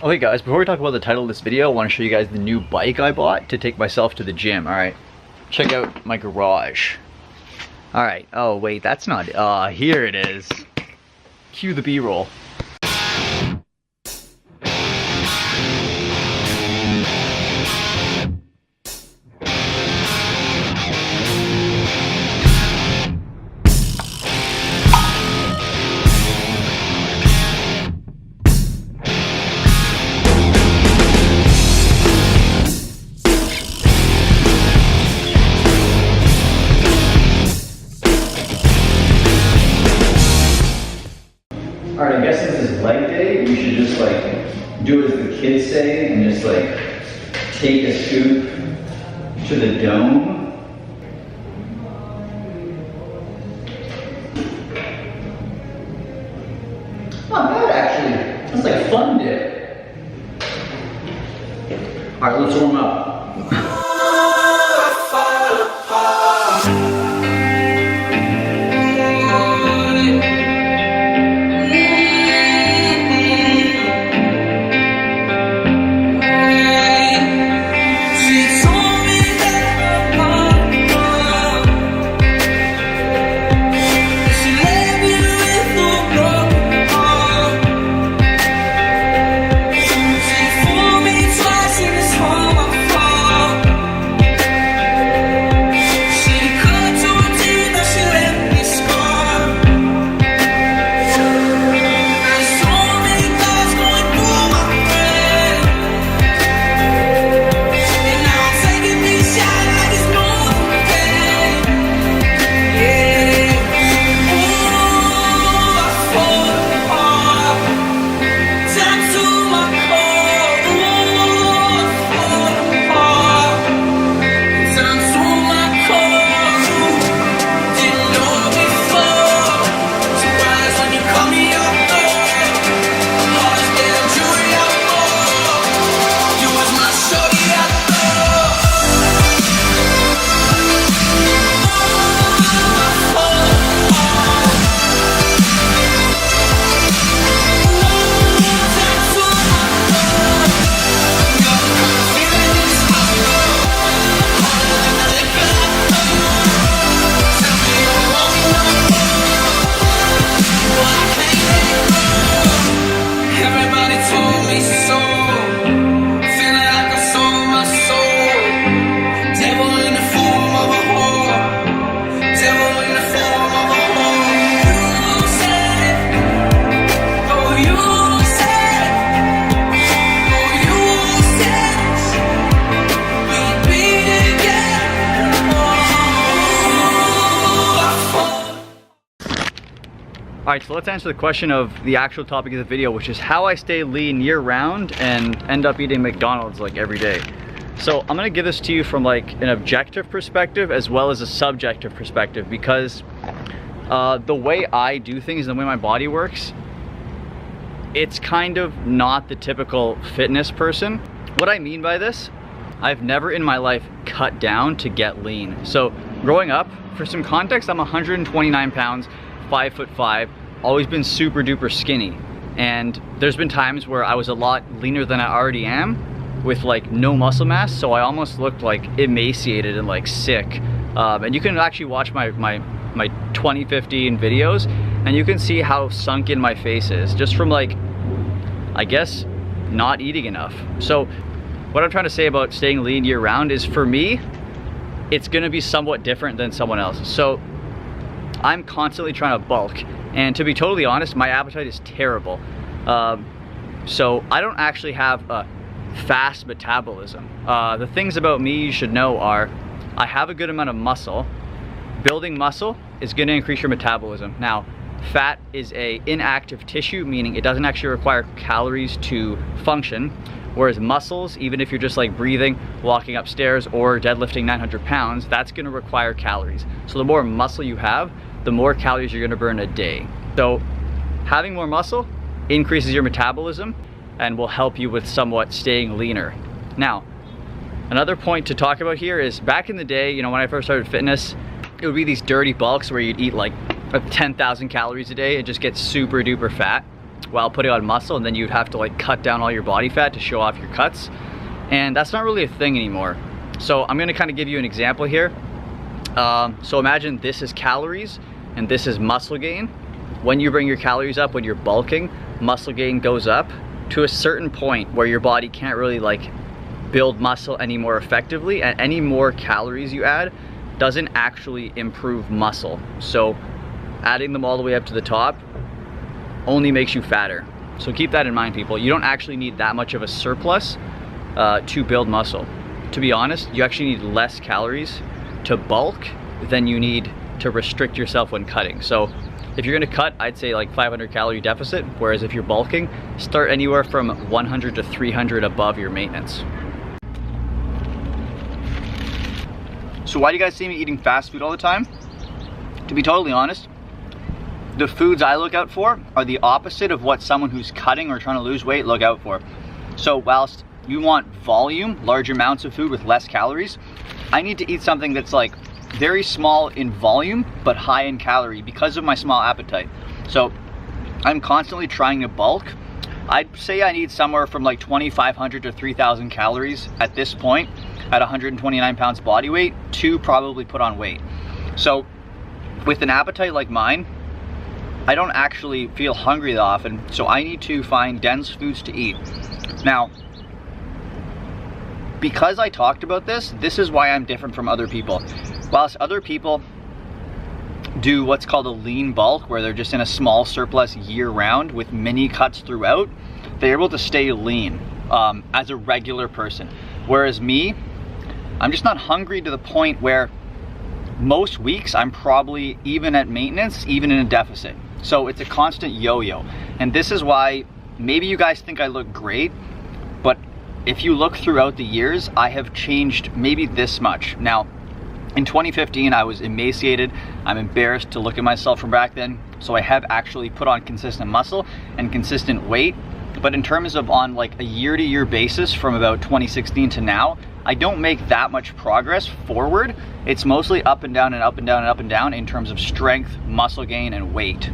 Okay guys, before we talk about the title of this video, I want to show you guys the new bike I bought to take myself to the gym. Alright, check out my garage. Alright, oh wait, that's not, here it is. Cue the B-roll. Alright, I guess since it's leg day, we should just like do as the kids say and just like take a scoop to the dome. Not bad actually. That's like fun dip. Alright, let's warm up. Alright, so let's answer the question of the actual topic of the video, which is how I stay lean year round and end up eating McDonald's like every day. So I'm gonna give this to you from like an objective perspective as well as a subjective perspective, because the way I do things and the way my body works, it's kind of not the typical fitness person. What I mean by this, I've never in my life cut down to get lean. So growing up, for some context, I'm 129 pounds, 5'5", always been super duper skinny. And there's been times where I was a lot leaner than I already am with like no muscle mass, so I almost looked like emaciated and like sick. And you can actually watch my 2015 videos and you can see how sunk in my face is just from like, I guess, not eating enough. So what I'm trying to say about staying lean year round is, for me, it's gonna be somewhat different than someone else. So I'm constantly trying to bulk, and to be totally honest, my appetite is terrible. So I don't actually have a fast metabolism. The things about me you should know are, I have a good amount of muscle. Building muscle is going to increase your metabolism. Now, fat is a inactive tissue, meaning it doesn't actually require calories to function, whereas muscles, even if you're just like breathing, walking upstairs, or deadlifting 900 pounds, that's going to require calories. So the more muscle you have, the more calories you're going to burn a day. So having more muscle increases your metabolism and will help you with somewhat staying leaner. Now, another point to talk about here is, back in the day, you know, when I first started fitness, it would be these dirty bulks where you'd eat like 10,000 calories a day and just get super duper fat. while putting on muscle, and then you'd have to like cut down all your body fat to show off your cuts. And that's not really a thing anymore. So I'm gonna kind of give you an example here. So imagine this is calories and this is muscle gain. When you bring your calories up, when you're bulking, muscle gain goes up to a certain point where your body can't really like build muscle any more effectively, and any more calories you add doesn't actually improve muscle. So adding them all the way up to the top only makes you fatter. So keep that in mind, people. You don't actually need that much of a surplus to build muscle. To be honest, you actually need less calories to bulk than you need to restrict yourself when cutting. So if you're gonna cut, I'd say like 500 calorie deficit, whereas if you're bulking, start anywhere from 100 to 300 above your maintenance. So why do you guys see me eating fast food all the time? To be totally honest, the foods I look out for are the opposite of what someone who's cutting or trying to lose weight look out for. So whilst you want volume, large amounts of food with less calories, I need to eat something that's like very small in volume but high in calorie because of my small appetite. So I'm constantly trying to bulk. I'd say I need somewhere from like 2,500 to 3,000 calories at this point at 129 pounds body weight to probably put on weight. So with an appetite like mine, I don't actually feel hungry that often, so I need to find dense foods to eat. Now, because I talked about this is why I'm different from other people. Whilst other people do what's called a lean bulk, where they're just in a small surplus year round with mini cuts throughout, they're able to stay lean as a regular person. Whereas me, I'm just not hungry to the point where most weeks I'm probably even at maintenance, even in a deficit. So it's a constant yo-yo. And this is why maybe you guys think I look great, but if you look throughout the years, I have changed maybe this much. Now, in 2015, I was emaciated. I'm embarrassed to look at myself from back then. So I have actually put on consistent muscle and consistent weight. But in terms of on like a year-to-year basis from about 2016 to now, I don't make that much progress forward. It's mostly up and down and up and down and up and down in terms of strength, muscle gain, and weight.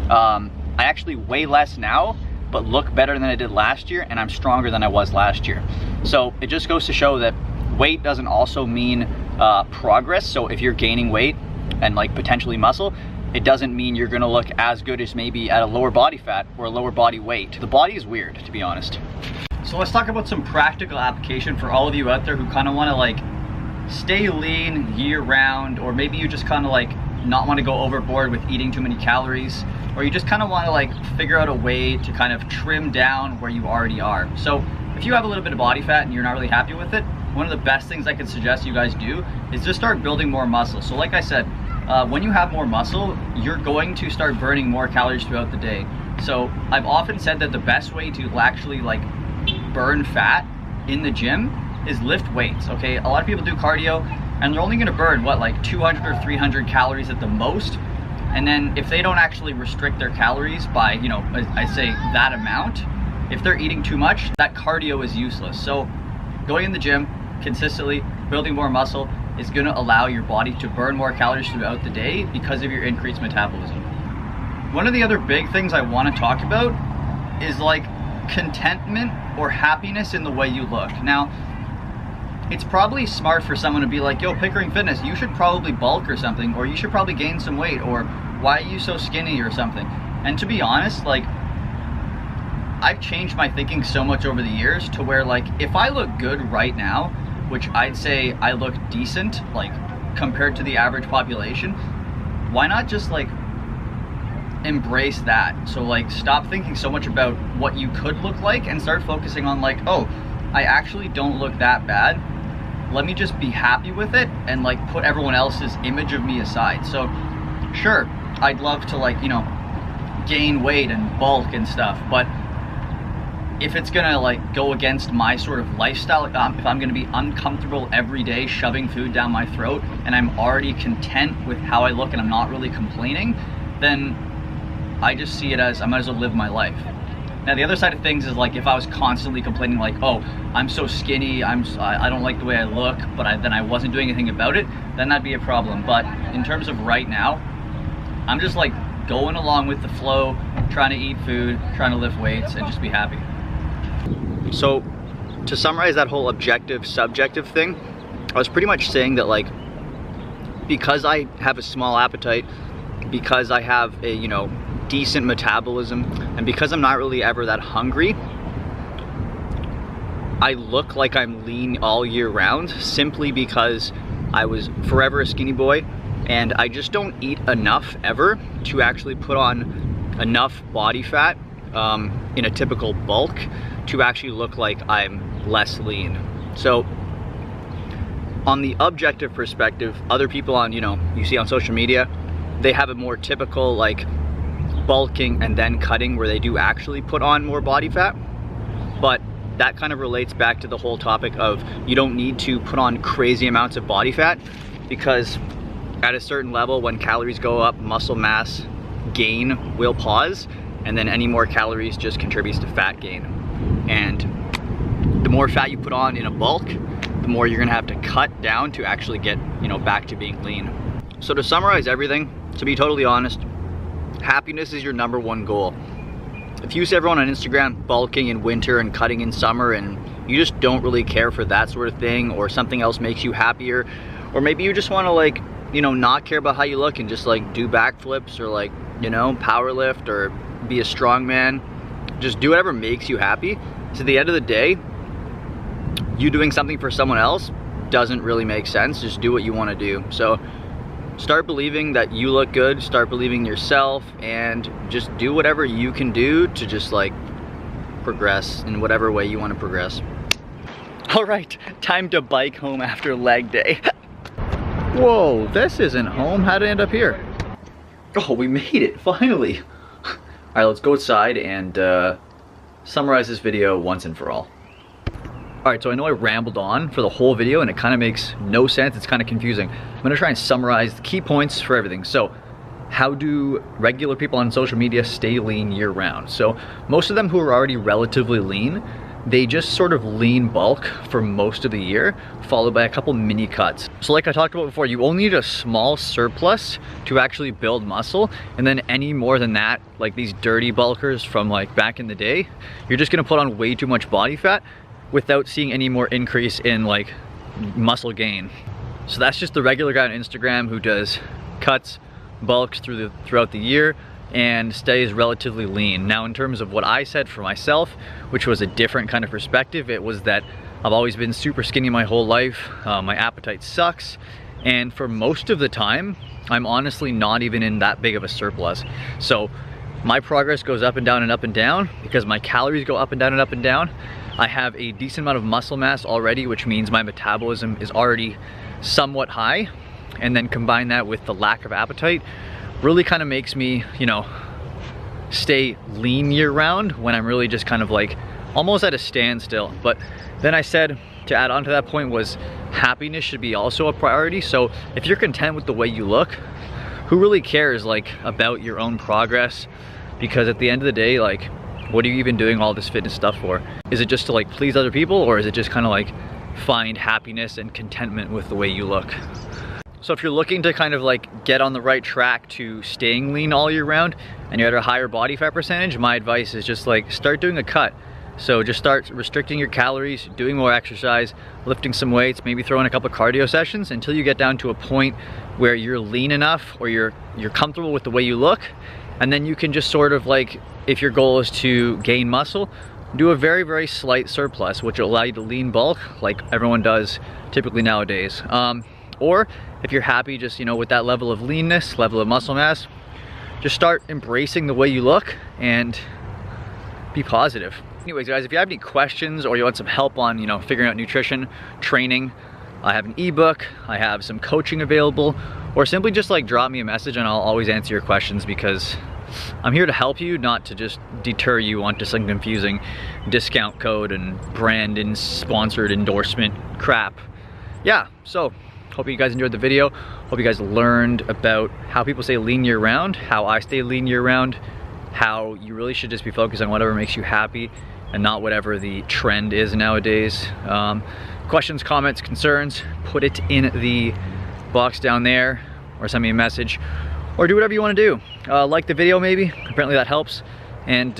I actually weigh less now, but look better than I did last year, and I'm stronger than I was last year. So it just goes to show that weight doesn't also mean progress. So if you're gaining weight and like potentially muscle, it doesn't mean you're gonna look as good as maybe at a lower body fat or a lower body weight. The body is weird, to be honest. So let's talk about some practical application for all of you out there who kind of want to like stay lean year round, or maybe you just kind of like not want to go overboard with eating too many calories, or you just kind of want to like figure out a way to kind of trim down where you already are. So if you have a little bit of body fat and you're not really happy with it, one of the best things I can suggest you guys do is just start building more muscle. So like I said, when you have more muscle, you're going to start burning more calories throughout the day. So I've often said that the best way to actually like burn fat in the gym is lift weights, okay? A lot of people do cardio and they're only gonna burn what, like 200 or 300 calories at the most. And then if they don't actually restrict their calories by, you know, I say that amount, if they're eating too much, that cardio is useless. So going in the gym consistently, building more muscle is gonna allow your body to burn more calories throughout the day because of your increased metabolism. One of the other big things I wanna talk about is like contentment or happiness in the way you look. Now, it's probably smart for someone to be like, yo, Pickering Fitness, you should probably bulk or something, or you should probably gain some weight, or why are you so skinny or something. And to be honest, like, I've changed my thinking so much over the years to where like, if I look good right now, which I'd say I look decent, like compared to the average population, why not just like embrace that? So like stop thinking so much about what you could look like and start focusing on like, oh, I actually don't look that bad. Let me just be happy with it and like put everyone else's image of me aside. So sure, I'd love to like, you know, gain weight and bulk and stuff, but if it's gonna like go against my sort of lifestyle, if I'm gonna be uncomfortable every day shoving food down my throat and I'm already content with how I look and I'm not really complaining, then I just see it as I might as well live my life. Now the other side of things is like if I was constantly complaining like, oh, I'm so skinny, I don't like the way I look, but then I wasn't doing anything about it, then that'd be a problem. But in terms of right now, I'm just like going along with the flow, trying to eat food, trying to lift weights, and just be happy. So to summarize that whole objective subjective thing, I was pretty much saying that, like, because I have a small appetite, because I have a, you know, decent metabolism, and because I'm not really ever that hungry, I look like I'm lean all year round simply because I was forever a skinny boy, and I just don't eat enough ever to actually put on enough body fat in a typical bulk to actually look like I'm less lean. So on the objective perspective, other people on, you know, you see on social media, they have a more typical like bulking and then cutting where they do actually put on more body fat. But that kind of relates back to the whole topic of you don't need to put on crazy amounts of body fat, because at a certain level, when calories go up, muscle mass gain will pause, and then any more calories just contributes to fat gain. And the more fat you put on in a bulk, the more you're gonna have to cut down to actually get, you know, back to being lean. So to summarize everything, to be totally honest, happiness is your #1 goal. If you see everyone on Instagram bulking in winter and cutting in summer, and you just don't really care for that sort of thing, or something else makes you happier, or maybe you just want to, like, you know, not care about how you look and just like do backflips, or like, you know, power lift, or be a strong man, just do whatever makes you happy. So at the end of the day, you doing something for someone else doesn't really make sense. Just do what you want to do. So start believing that you look good, start believing in yourself, and just do whatever you can do to just like progress in whatever way you want to progress. All right, time to bike home after leg day. Whoa, this isn't home. How'd I end up here? Oh, we made it, finally. All right, let's go outside and summarize this video once and for all. All right, so I know I rambled on for the whole video and it kind of makes no sense. It's kind of confusing. I'm gonna try and summarize the key points for everything. So how do regular people on social media stay lean year round? So most of them who are already relatively lean, they just sort of lean bulk for most of the year, followed by a couple mini cuts. So like I talked about before, you only need a small surplus to actually build muscle, and then any more than that, like these dirty bulkers from like back in the day, you're just gonna put on way too much body fat without seeing any more increase in like muscle gain. So that's just the regular guy on Instagram who does cuts, bulks throughout the year and stays relatively lean. Now in terms of what I said for myself, which was a different kind of perspective, it was that I've always been super skinny my whole life, my appetite sucks, and for most of the time, I'm honestly not even in that big of a surplus. So my progress goes up and down and up and down because my calories go up and down and up and down. I have a decent amount of muscle mass already, which means my metabolism is already somewhat high, and then combine that with the lack of appetite really kind of makes me, you know, stay lean year round when I'm really just kind of like almost at a standstill. But then I said, to add on to that point, was happiness should be also a priority. So if you're content with the way you look, who really cares like about your own progress? Because at the end of the day, like, what are you even doing all this fitness stuff for? Is it just to like please other people, or is it just kind of like find happiness and contentment with the way you look? So if you're looking to kind of like get on the right track to staying lean all year round and you're at a higher body fat percentage, my advice is just like start doing a cut. So just start restricting your calories, doing more exercise, lifting some weights, maybe throw in a couple of cardio sessions until you get down to a point where you're lean enough or you're comfortable with the way you look. And then you can just sort of like, if your goal is to gain muscle, do a very, very slight surplus, which will allow you to lean bulk like everyone does typically nowadays. Or if you're happy just, you know, with that level of leanness, level of muscle mass, just start embracing the way you look and be positive. Anyways, guys, if you have any questions or you want some help on, you know, figuring out nutrition, training, I have an ebook, I have some coaching available, or simply just like drop me a message and I'll always answer your questions, because I'm here to help you, not to just deter you onto some confusing discount code and brand and sponsored endorsement crap. Yeah, so hope you guys enjoyed the video. Hope you guys learned about how people stay lean year round, how I stay lean year round, how you really should just be focused on whatever makes you happy and not whatever the trend is nowadays. Questions, comments, concerns, put it in the box down there or send me a message. or do whatever you want to do. Like the video maybe, apparently that helps. And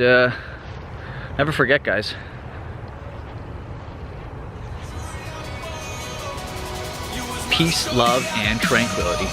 never forget, guys. Peace, love, and tranquility.